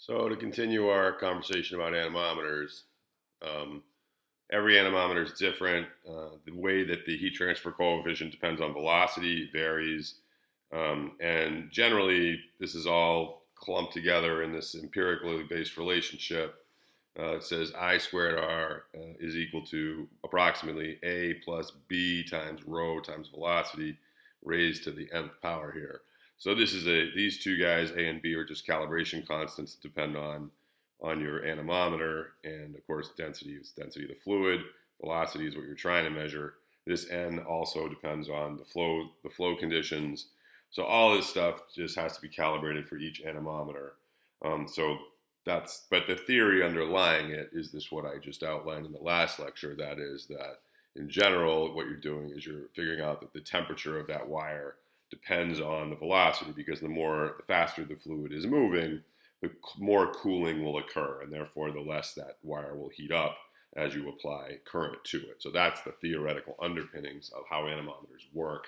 So to continue our conversation about anemometers, um, every anemometer is different. The way that the heat transfer coefficient depends on velocity varies, and generally this is all clumped together in this empirically based relationship. It says I squared R is equal to approximately A plus B times rho times velocity raised to the nth power here. So these two guys, A and B, are just calibration constants that depend on your anemometer, and of course density is density of the fluid, velocity is what you're trying to measure. This N also depends on the flow conditions. So all this stuff just has to be calibrated for each anemometer. So but the theory underlying it is this what I just outlined in the last lecture. That is that in general, what you're doing is you're figuring out that the temperature of that wire depends on the velocity, because the faster the fluid is moving, the more cooling will occur, and therefore the less that wire will heat up as you apply current to it. So that's the theoretical underpinnings of how anemometers work.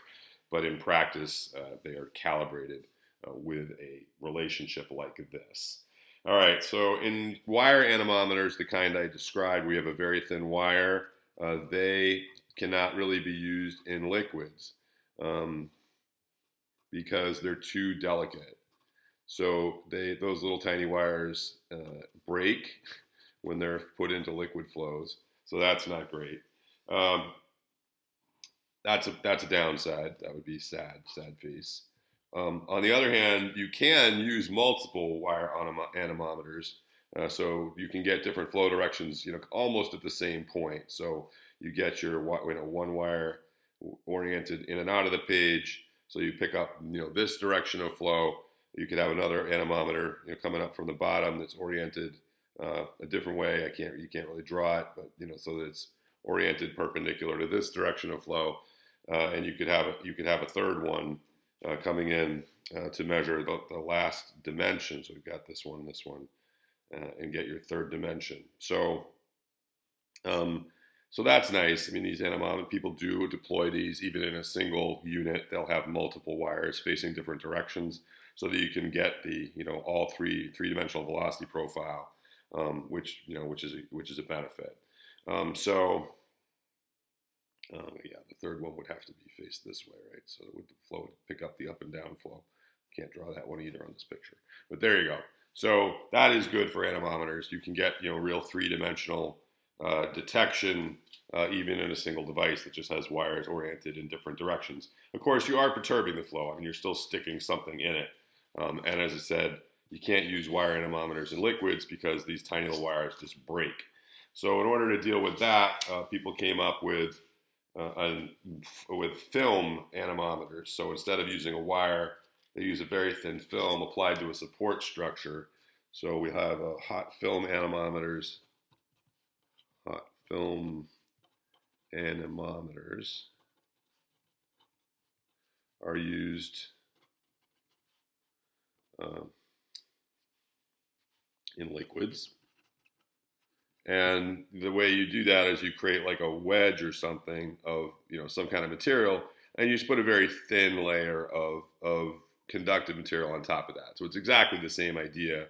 But in practice, they are calibrated with a relationship like this. All right, so in wire anemometers, the kind I described, we have a very thin wire. They cannot really be used in liquids because they're too delicate. So those little tiny wires break when they're put into liquid flows. So that's not great. Um, that's a downside. That would be sad face. On the other hand, you can use multiple wire anemometers, so you can get different flow directions, almost at the same point. So you get your one wire oriented in and out of the page. So you pick up this direction of flow. You could have another anemometer coming up from the bottom that's oriented a different way. You can't really draw it, but so that it's oriented perpendicular to this direction of flow. And you could have a third one coming in to measure the last dimension. So we've got this one, and get your third dimension. So that's nice. I mean, these anemometer people do deploy these even in a single unit. They'll have multiple wires facing different directions so that you can get the all three-dimensional velocity profile, which is a benefit. Yeah, the third one would have to be faced this way, right? So the flow would pick up the up and down flow. Can't draw that one either on this picture, but there you go. So that is good for anemometers. You can get real three-dimensional detection even in a single device that just has wires oriented in different directions. Of course, you are perturbing the flow. I mean, you're still sticking something in it. And as I said, you can't use wire anemometers in liquids because these tiny little wires just break. So in order to deal with that, people came up with film anemometers. So instead of using a wire, they use a very thin film applied to a support structure. So we have hot film anemometers. Hot film anemometers are used in liquids. And the way you do that is you create like a wedge or something of some kind of material, and you just put a very thin layer of conductive material on top of that. So it's exactly the same idea,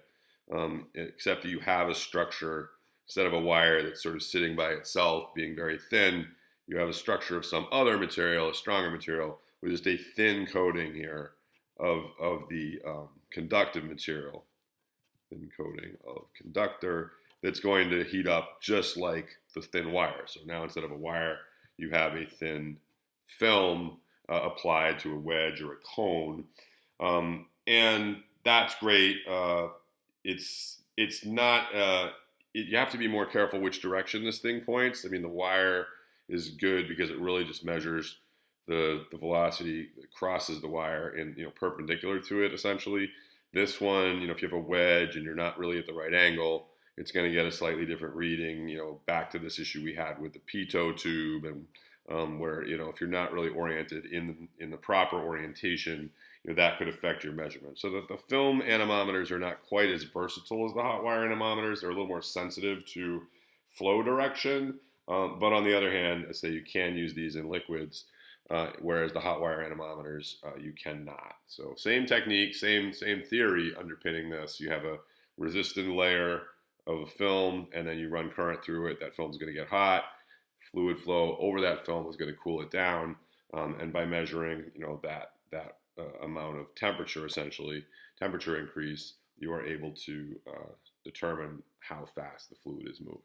except that you have a structure instead of a wire that's sort of sitting by itself, being very thin. You have a structure of some other material, a stronger material, with just a thin coating here of the conductive material, thin coating of conductor, that's going to heat up just like the thin wire. So now instead of a wire, you have a thin film applied to a wedge or a cone, and that's great. It's not. You have to be more careful which direction this thing points. I mean, the wire is good because it really just measures the velocity that crosses the wire and perpendicular to it essentially. This one, if you have a wedge and you're not really at the right angle, it's going to get a slightly different reading. Back to this issue we had with the pitot tube, and where if you're not really oriented in the proper orientation, that could affect your measurement. So that the film anemometers are not quite as versatile as the hot wire anemometers. They're a little more sensitive to flow direction, but on the other hand, I say you can use these in liquids, whereas the hot wire anemometers you cannot. So same technique, same theory underpinning this. You have a resistant layer of a film, and then you run current through it. That film's going to get hot. Fluid flow over that film is going to cool it down, and by measuring, that amount of temperature, essentially temperature increase, you are able to determine how fast the fluid is moving.